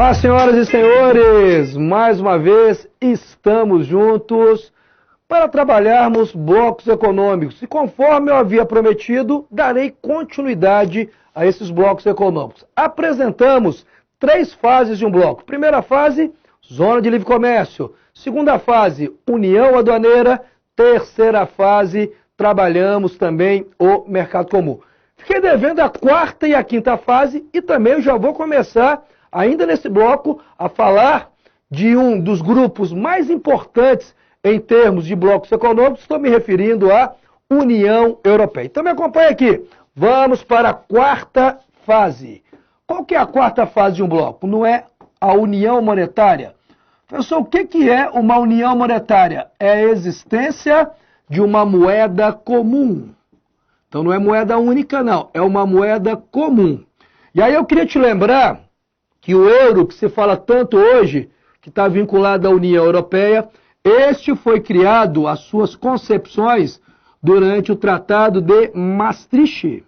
Olá, senhoras e senhores! Mais uma vez estamos juntos para trabalharmos blocos econômicos. E conforme eu havia prometido, darei continuidade a esses blocos econômicos. Apresentamos 3 fases de um bloco. Primeira fase, Zona de Livre Comércio. Segunda fase, União Aduaneira. Terceira fase, trabalhamos também o Mercado Comum. Fiquei devendo a 4ª e a 5ª fase e também eu já vou começar, ainda nesse bloco, a falar de um dos grupos mais importantes em termos de blocos econômicos. Estou me referindo à União Europeia. Então me acompanha aqui. Vamos para a 4ª fase. Qual que é a 4ª fase de um bloco? Não é a união monetária? Professor, o que é uma união monetária? É a existência de uma moeda comum. Então não é moeda única, não. É uma moeda comum. E aí eu queria te lembrar que o euro, que se fala tanto hoje, que está vinculado à União Europeia, este foi criado, as suas concepções, durante o Tratado de Maastricht.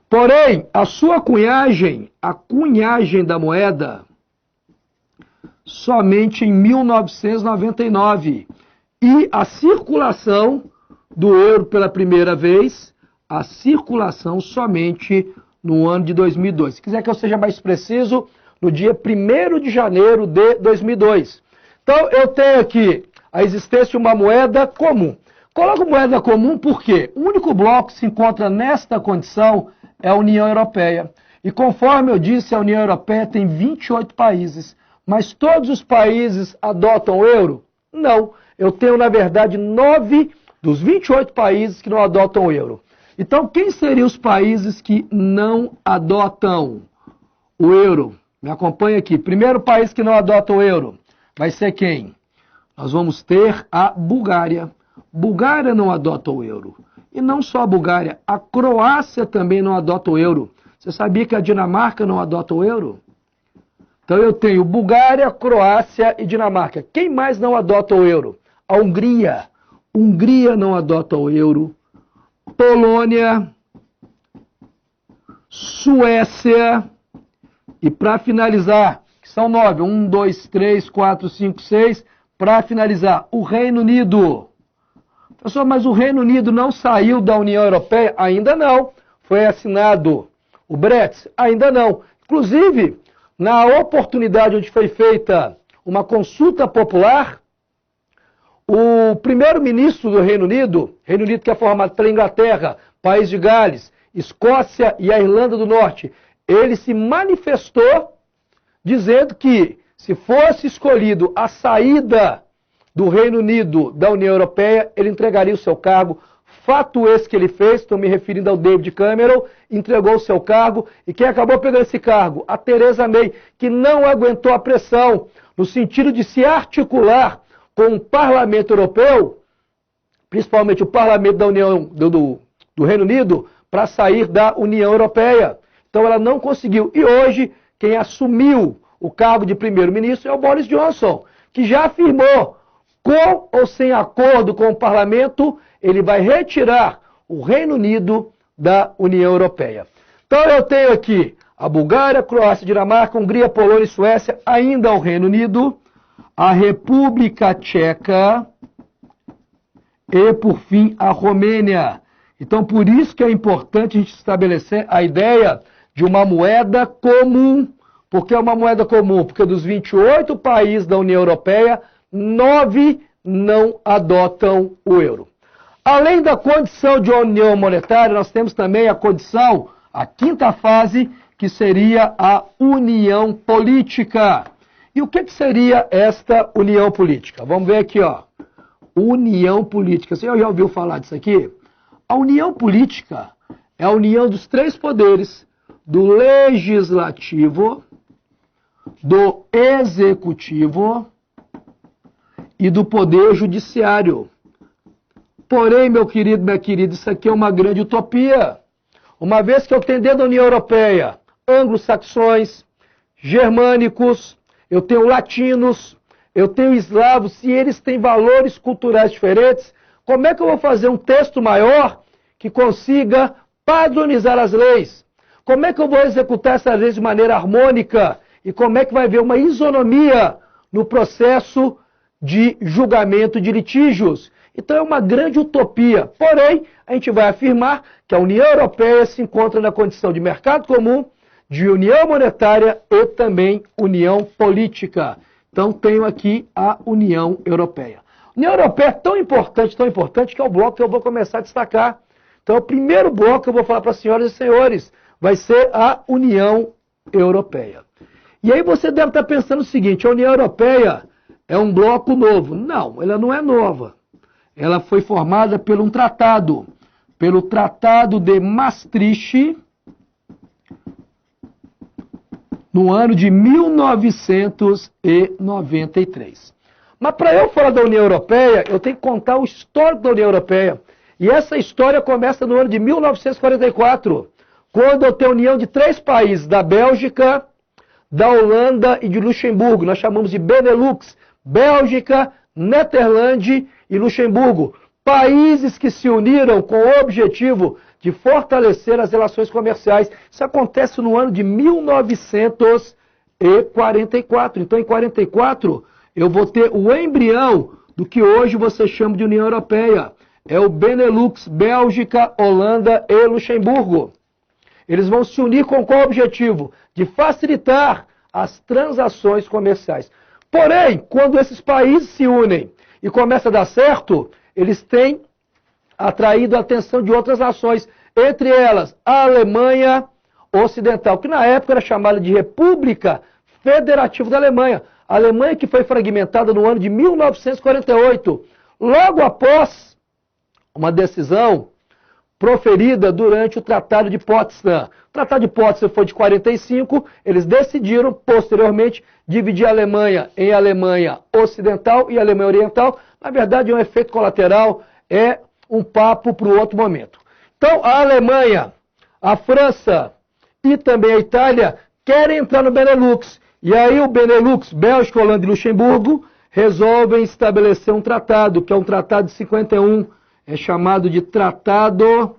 Porém, a sua cunhagem, a cunhagem da moeda, somente em 1999. E a circulação do euro pela primeira vez, a circulação somente no ano de 2002. Se quiser que eu seja mais preciso, no dia 1º de janeiro de 2002. Então, eu tenho aqui a existência de uma moeda comum. Coloco moeda comum porque o único bloco que se encontra nesta condição é a União Europeia. E conforme eu disse, a União Europeia tem 28 países. Mas todos os países adotam o euro? Não. Eu tenho, na verdade, 9 dos 28 países que não adotam o euro. Então, quem seriam os países que não adotam o euro? Me acompanha aqui. Primeiro país que não adota o euro vai ser quem? Nós vamos ter a Bulgária. Bulgária não adota o euro. E não só a Bulgária, a Croácia também não adota o euro. Você sabia que a Dinamarca não adota o euro? Então eu tenho Bulgária, Croácia e Dinamarca. Quem mais não adota o euro? A Hungria. Hungria não adota o euro. Polônia, Suécia e para finalizar, que são 9, 1, 2, 3, 4, 5, 6, para finalizar, o Reino Unido. Professor, mas o Reino Unido não saiu da União Europeia? Ainda não. Foi assinado o Brexit? Ainda não. Inclusive, na oportunidade onde foi feita uma consulta popular, o primeiro-ministro do Reino Unido que é formado pela Inglaterra, País de Gales, Escócia e a Irlanda do Norte, ele se manifestou dizendo que, se fosse escolhido a saída do Reino Unido da União Europeia, ele entregaria o seu cargo. Fato esse que ele fez, estou me referindo ao David Cameron, entregou o seu cargo. E quem acabou pegando esse cargo? A Theresa May, que não aguentou a pressão, no sentido de se articular com o Parlamento Europeu, principalmente o Parlamento da União do Reino Unido, para sair da União Europeia. Então ela não conseguiu. E hoje, quem assumiu o cargo de primeiro-ministro é o Boris Johnson, que já afirmou, com ou sem acordo com o Parlamento, ele vai retirar o Reino Unido da União Europeia. Então eu tenho aqui a Bulgária, Croácia, Dinamarca, Hungria, Polônia e Suécia, ainda o Reino Unido, a República Tcheca e, por fim, a Romênia. Então, por isso que é importante a gente estabelecer a ideia de uma moeda comum. Por que é uma moeda comum? Porque dos 28 países da União Europeia, 9 não adotam o euro. Além da condição de união monetária, nós temos também a condição, a 5ª fase, que seria a união política. E o que seria esta união política? Vamos ver aqui, ó. União política. Você já ouviu falar disso aqui? A união política é a união dos 3 poderes, do legislativo, do executivo e do poder judiciário. Porém, meu querido, minha querida, isso aqui é uma grande utopia. Uma vez que eu tenho dentro da União Europeia anglo-saxões, germânicos, eu tenho latinos, eu tenho eslavos, e eles têm valores culturais diferentes, como é que eu vou fazer um texto maior que consiga padronizar as leis? Como é que eu vou executar essas leis de maneira harmônica? E como é que vai haver uma isonomia no processo de julgamento de litígios? Então é uma grande utopia. Porém, a gente vai afirmar que a União Europeia se encontra na condição de mercado comum, de união monetária e também união política. Então tenho aqui a União Europeia. A União Europeia é tão importante que é o bloco que eu vou começar a destacar. Então o primeiro bloco que eu vou falar para as senhoras e senhores vai ser a União Europeia. E aí você deve estar pensando o seguinte, a União Europeia é um bloco novo. Não, ela não é nova. Ela foi formada por um tratado, pelo Tratado de Maastricht, no ano de 1993. Mas para eu falar da União Europeia, eu tenho que contar o histórico da União Europeia. E essa história começa no ano de 1944, quando eu tenho a união de 3 países, da Bélgica, da Holanda e de Luxemburgo. Nós chamamos de Benelux, Bélgica, Nederlândia e Luxemburgo. Países que se uniram com o objetivo de fortalecer as relações comerciais. Isso acontece no ano de 1944. Então, em 1944, eu vou ter o embrião do que hoje você chama de União Europeia. É o Benelux, Bélgica, Holanda e Luxemburgo. Eles vão se unir com qual objetivo? De facilitar as transações comerciais. Porém, quando esses países se unem e começa a dar certo, eles têm atraído a atenção de outras nações, entre elas a Alemanha Ocidental, que na época era chamada de República Federativa da Alemanha. A Alemanha que foi fragmentada no ano de 1948, logo após uma decisão proferida durante o Tratado de Potsdam. O Tratado de Potsdam foi de 45, eles decidiram, posteriormente, dividir a Alemanha em Alemanha Ocidental e Alemanha Oriental. Na verdade, é um efeito colateral, é um papo para o outro momento. Então, a Alemanha, a França e também a Itália querem entrar no Benelux. E aí o Benelux, Bélgica, Holanda e Luxemburgo, resolvem estabelecer um tratado, que é um tratado de 51, é chamado de Tratado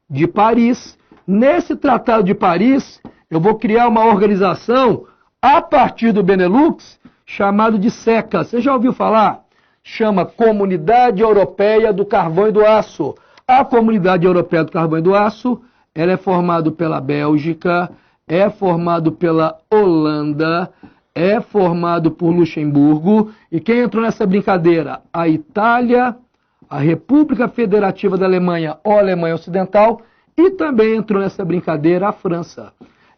de Paris. Nesse Tratado de Paris, eu vou criar uma organização a partir do Benelux, chamado de SECA. Você já ouviu falar? Chama Comunidade Europeia do Carvão e do Aço. A Comunidade Europeia do Carvão e do Aço, ela é formada pela Bélgica, é formado pela Holanda, é formado por Luxemburgo. E quem entrou nessa brincadeira? A Itália, a República Federativa da Alemanha ou Alemanha Ocidental, e também entrou nessa brincadeira a França.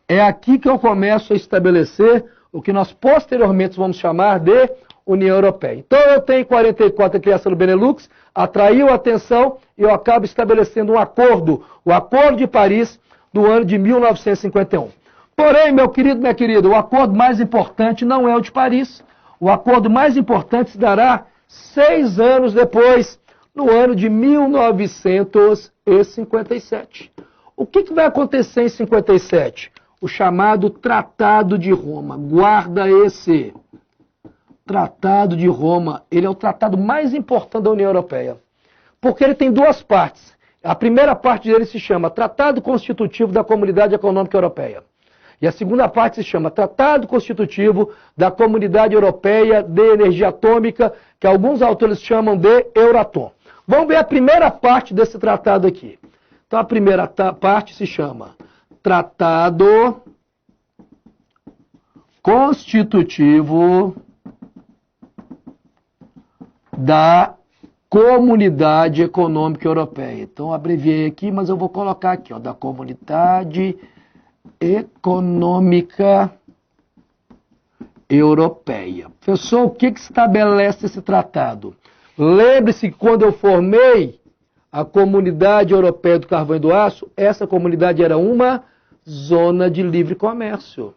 É aqui que eu começo a estabelecer o que nós posteriormente vamos chamar de União Europeia. Então eu tenho em 44 a criação do Benelux, atraiu a atenção e eu acabo estabelecendo um acordo, o Acordo de Paris, do ano de 1951. Porém, meu querido, minha querida, o acordo mais importante não é o de Paris. O acordo mais importante se dará 6 anos depois, no ano de 1957. O que vai acontecer em 57? O chamado Tratado de Roma. Guarda esse. Tratado de Roma. Ele é o tratado mais importante da União Europeia. Porque ele tem 2 partes. A primeira parte dele se chama Tratado Constitutivo da Comunidade Econômica Europeia. E a segunda parte se chama Tratado Constitutivo da Comunidade Europeia de Energia Atômica, que alguns autores chamam de Euratom. Vamos ver a primeira parte desse tratado aqui. Então a primeira parte se chama Tratado Constitutivo da Comunidade Econômica Europeia. Então abreviei aqui, mas eu vou colocar aqui, ó, da Comunidade Econômica Europeia. Professor, o que estabelece esse tratado? Lembre-se que quando eu formei a Comunidade Europeia do Carvão e do Aço, essa comunidade era uma zona de livre comércio.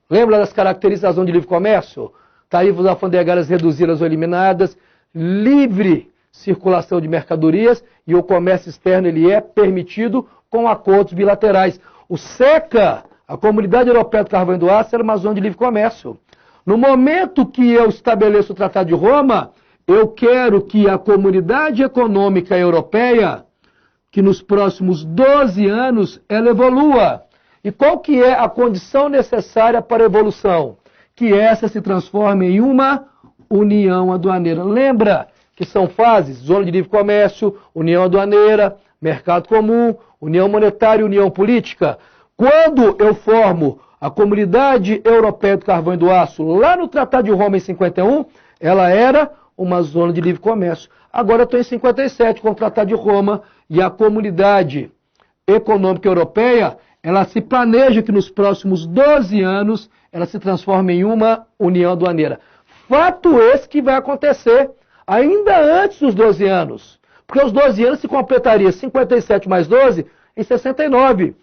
Lembra das características da zona de livre comércio? Tarifas alfandegárias reduzidas ou eliminadas, livre circulação de mercadorias e o comércio externo ele é permitido com acordos bilaterais. O SECA, a Comunidade Europeia do Carvão e do Aço, era uma zona de livre comércio. No momento que eu estabeleço o Tratado de Roma, eu quero que a Comunidade Econômica Europeia, que nos próximos 12 anos ela evolua. E qual que é a condição necessária para a evolução? Que essa se transforme em uma união aduaneira. Lembra que são fases? Zona de livre comércio, união aduaneira, mercado comum, união monetária e união política. Quando eu formo a Comunidade Europeia do Carvão e do Aço, lá no Tratado de Roma em 51, ela era uma zona de livre comércio. Agora eu estou em 57 com o Tratado de Roma e a Comunidade Econômica Europeia, ela se planeja que nos próximos 12 anos ela se transforme em uma união aduaneira. Fato esse que vai acontecer ainda antes dos 12 anos. Porque os 12 anos se completaria 57 mais 12 em 69.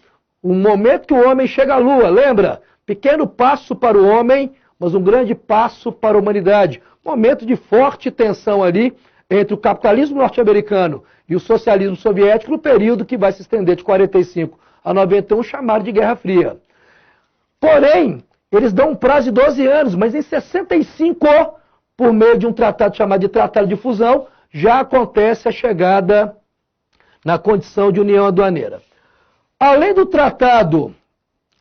O momento que o homem chega à Lua, lembra? Pequeno passo para o homem, mas um grande passo para a humanidade. Momento de forte tensão ali entre o capitalismo norte-americano e o socialismo soviético, no período que vai se estender de 45 a 91, chamado de Guerra Fria. Porém, eles dão um prazo de 12 anos, mas em 65, por meio de um tratado chamado de Tratado de Fusão, já acontece a chegada na condição de união aduaneira. Além do tratado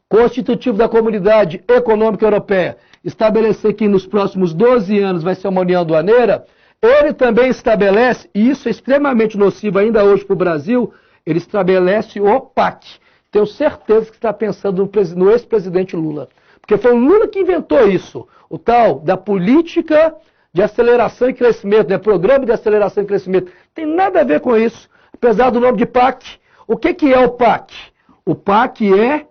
constitutivo da Comunidade Econômica Europeia estabelecer que nos próximos 12 anos vai ser uma união aduaneira, ele também estabelece, e isso é extremamente nocivo ainda hoje para o Brasil, ele estabelece o PAC. Tenho certeza que está pensando no ex-presidente Lula. Porque foi o Lula que inventou isso, o tal da política de aceleração e crescimento, né? Programa de aceleração e crescimento. Tem nada a ver com isso, apesar do nome de PAC. O que é o PAC? O PAC é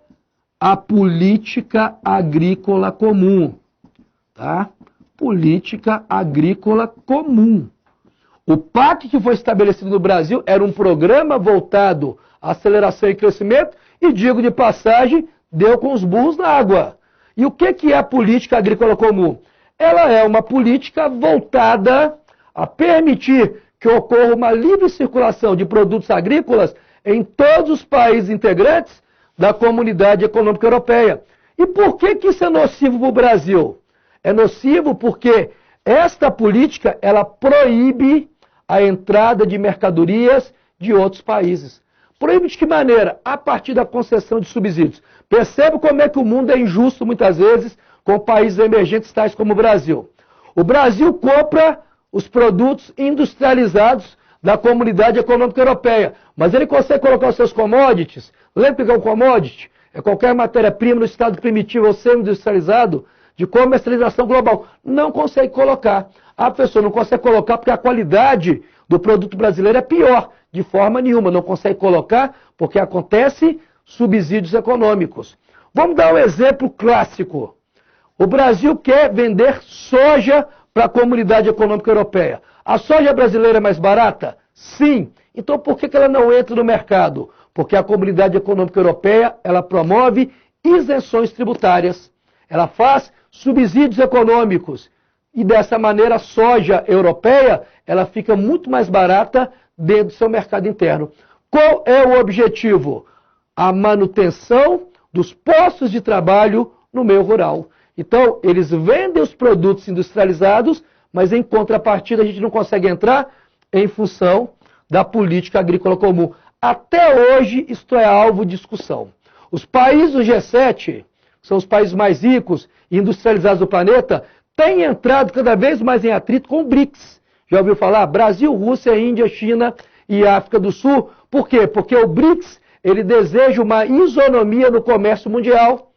a Política Agrícola Comum. Tá? Política Agrícola Comum. O PAC que foi estabelecido no Brasil era um programa voltado à aceleração e crescimento e, digo de passagem, deu com os burros na água. E o que é a Política Agrícola Comum? Ela é uma política voltada a permitir que ocorra uma livre circulação de produtos agrícolas em todos os países integrantes da Comunidade Econômica Europeia. E por que isso é nocivo para o Brasil? É nocivo porque esta política ela proíbe a entrada de mercadorias de outros países. Proíbe de que maneira? A partir da concessão de subsídios. Percebe como é que o mundo é injusto muitas vezes com países emergentes tais como o Brasil. O Brasil compra os produtos industrializados da Comunidade Econômica Europeia, mas ele consegue colocar os seus commodities. Lembra que é um commodity? É qualquer matéria-prima no estado primitivo ou semi-industrializado de comercialização global. Não consegue colocar. A pessoa não consegue colocar porque a qualidade do produto brasileiro é pior. De forma nenhuma, não consegue colocar porque acontece subsídios econômicos. Vamos dar um exemplo clássico. O Brasil quer vender soja para a Comunidade Econômica Europeia. A soja brasileira é mais barata? Sim. Então por que ela não entra no mercado? Porque a Comunidade Econômica Europeia ela promove isenções tributárias. Ela faz subsídios econômicos. E dessa maneira a soja europeia ela fica muito mais barata dentro do seu mercado interno. Qual é o objetivo? A manutenção dos postos de trabalho no meio rural. Então, eles vendem os produtos industrializados, mas em contrapartida a gente não consegue entrar em função da política agrícola comum. Até hoje, isto é alvo de discussão. Os países do G7, que são os países mais ricos e industrializados do planeta, têm entrado cada vez mais em atrito com o BRICS. Já ouviu falar? Brasil, Rússia, Índia, China e África do Sul. Por quê? Porque o BRICS ele deseja uma isonomia no comércio mundial.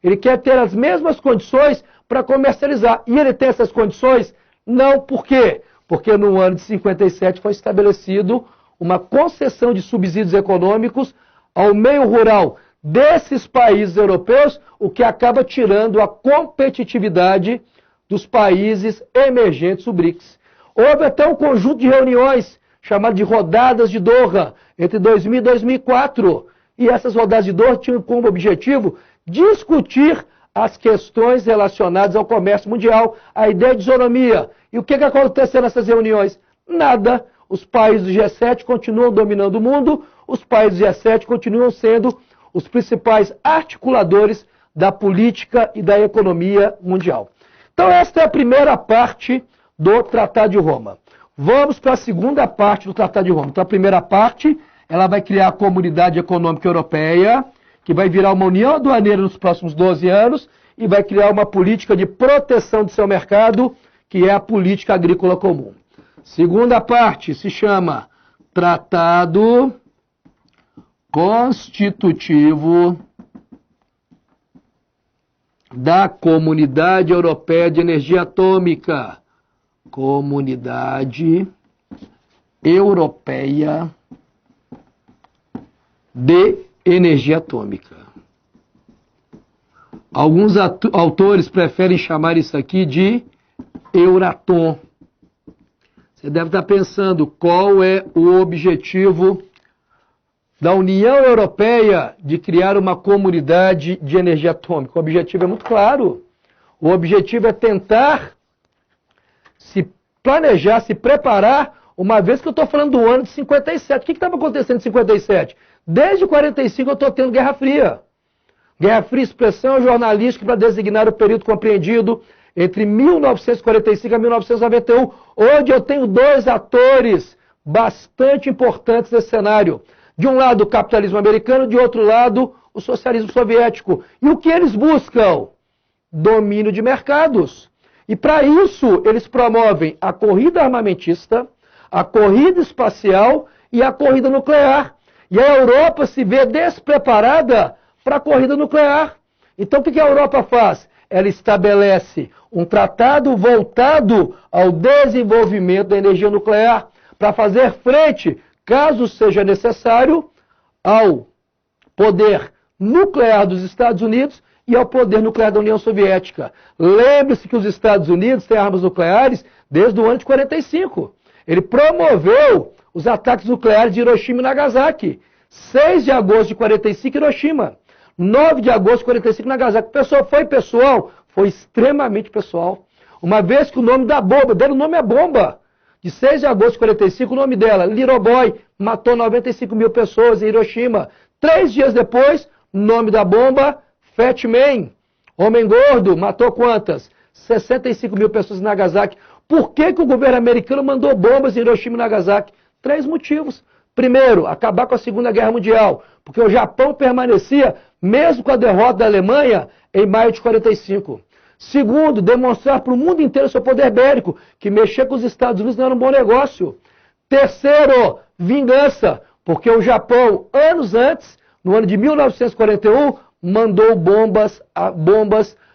Ele quer ter as mesmas condições para comercializar. E ele tem essas condições? Não. Por quê? Porque no ano de 57 foi estabelecido uma concessão de subsídios econômicos ao meio rural desses países europeus, o que acaba tirando a competitividade dos países emergentes do BRICS. Houve até um conjunto de reuniões chamado de rodadas de Doha, entre 2000 e 2004. E essas rodadas de Doha tinham como objetivo discutir as questões relacionadas ao comércio mundial, a ideia de isonomia. E o que aconteceu nessas reuniões? Nada. Os países do G7 continuam dominando o mundo, os países do G7 continuam sendo os principais articuladores da política e da economia mundial. Então esta é a primeira parte do Tratado de Roma. Vamos para a segunda parte do Tratado de Roma. Então a primeira parte, ela vai criar a Comunidade Econômica Europeia, que vai virar uma união aduaneira nos próximos 12 anos e vai criar uma política de proteção do seu mercado, que é a política agrícola comum. Segunda parte se chama Tratado Constitutivo da Comunidade Europeia de Energia Atômica. Comunidade Europeia de Energia Atômica. Alguns autores preferem chamar isso aqui de Euratom. Você deve estar pensando qual é o objetivo da União Europeia de criar uma comunidade de energia atômica. O objetivo é muito claro. O objetivo é tentar se planejar, se preparar, uma vez que eu estou falando do ano de 57. O que estava acontecendo em 57? Desde 45 eu estou tendo Guerra Fria. Guerra Fria, expressão jornalística para designar o período compreendido entre 1945 a 1991, onde eu tenho dois atores bastante importantes nesse cenário. De um lado, o capitalismo americano, de outro lado, o socialismo soviético. E o que eles buscam? Domínio de mercados. E para isso, eles promovem a corrida armamentista, a corrida espacial e a corrida nuclear. E a Europa se vê despreparada para a corrida nuclear. Então, o que a Europa faz? Ela estabelece um tratado voltado ao desenvolvimento da energia nuclear para fazer frente, caso seja necessário, ao poder nuclear dos Estados Unidos e ao poder nuclear da União Soviética. Lembre-se que os Estados Unidos têm armas nucleares desde o ano de 45. Ele promoveu os ataques nucleares de Hiroshima e Nagasaki. 6 de agosto de 45, Hiroshima. 9 de agosto de 45, Nagasaki. Foi pessoal? Foi extremamente pessoal. Uma vez que o nome da bomba, deram o nome à bomba. De 6 de agosto de 45, o nome dela, Little Boy, matou 95 mil pessoas em Hiroshima. 3 dias depois, nome da bomba, Fat Man, homem gordo, matou quantas? 65 mil pessoas em Nagasaki. Por que o governo americano mandou bombas em Hiroshima e Nagasaki? 3 motivos. Primeiro, acabar com a Segunda Guerra Mundial, porque o Japão permanecia, mesmo com a derrota da Alemanha, em maio de 45. Segundo, demonstrar para o mundo inteiro seu poder bélico, que mexer com os Estados Unidos não era um bom negócio. Terceiro, vingança, porque o Japão, anos antes, no ano de 1941, mandou bombas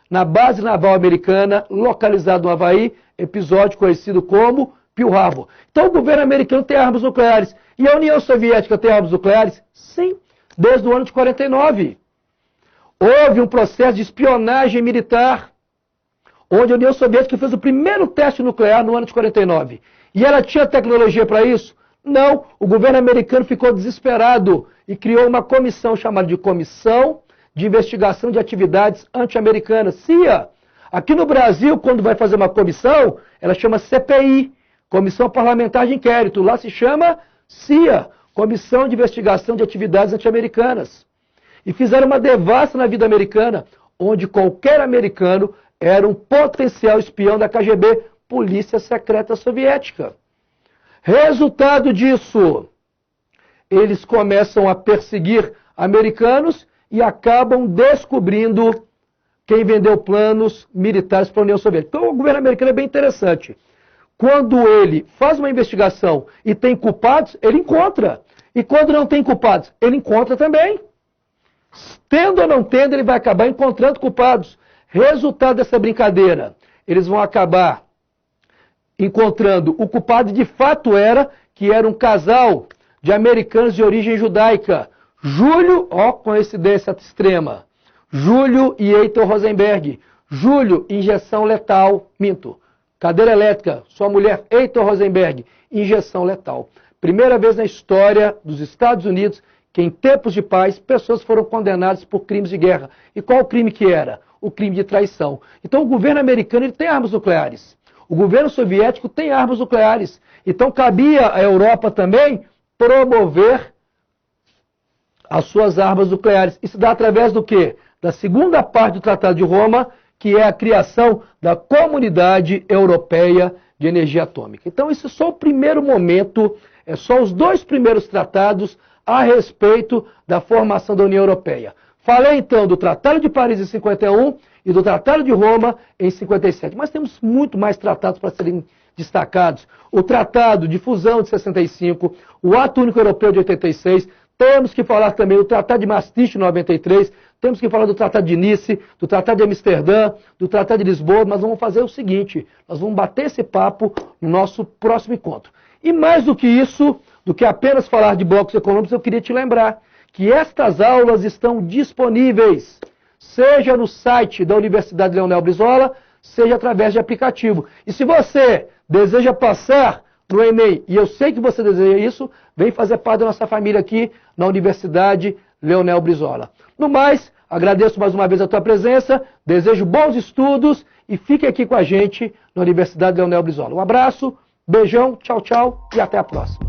na base naval americana, localizada no Havaí, episódio conhecido como Pearl Harbor. Então o governo americano tem armas nucleares. E a União Soviética tem armas nucleares? Sim, desde o ano de 49. Houve um processo de espionagem militar, onde a União Soviética fez o primeiro teste nuclear no ano de 49. E ela tinha tecnologia para isso? Não. O governo americano ficou desesperado e criou uma comissão chamada de Comissão de Investigação de Atividades Anti-Americanas, CIA. Aqui no Brasil, quando vai fazer uma comissão, ela chama CPI, Comissão Parlamentar de Inquérito. Lá se chama CIA, Comissão de Investigação de Atividades Anti-Americanas. E fizeram uma devassa na vida americana, onde qualquer americano era um potencial espião da KGB, Polícia Secreta Soviética. Resultado disso, eles começam a perseguir americanos e acabam descobrindo quem vendeu planos militares para a União Soviética. Então o governo americano é bem interessante. Quando ele faz uma investigação e tem culpados, ele encontra. E quando não tem culpados, ele encontra também. Tendo ou não tendo, ele vai acabar encontrando culpados. Resultado dessa brincadeira, eles vão acabar encontrando o culpado de fato que era um casal de americanos de origem judaica. Júlio, coincidência extrema, Júlio e Heitor Rosenberg. Júlio, injeção letal, cadeira elétrica, sua mulher Heitor Rosenberg, injeção letal. Primeira vez na história dos Estados Unidos que em tempos de paz pessoas foram condenadas por crimes de guerra. E qual o crime que era? O crime de traição. Então o governo americano ele tem armas nucleares. O governo soviético tem armas nucleares. Então cabia à Europa também promover as suas armas nucleares. Isso dá através do quê? Da segunda parte do Tratado de Roma, que é a criação da Comunidade Europeia de Energia Atômica. Então isso é só o primeiro momento, é só os 2 primeiros tratados a respeito da formação da União Europeia. Falei então do Tratado de Paris em 51 e do Tratado de Roma em 57. Mas temos muito mais tratados para serem destacados. O Tratado de Fusão de 65, o Ato Único Europeu de 86, temos que falar também do Tratado de Maastricht de 93, temos que falar do Tratado de Nice, do Tratado de Amsterdã, do Tratado de Lisboa, mas vamos fazer o seguinte, nós vamos bater esse papo no nosso próximo encontro. E mais do que isso, do que apenas falar de blocos econômicos, eu queria te lembrar que estas aulas estão disponíveis, seja no site da Universidade Leonel Brizola, seja através de aplicativo. E se você deseja passar no Enem, e eu sei que você deseja isso, vem fazer parte da nossa família aqui na Universidade Leonel Brizola. No mais, agradeço mais uma vez a tua presença, desejo bons estudos e fique aqui com a gente na Universidade Leonel Brizola. Um abraço, beijão, tchau, tchau e até a próxima.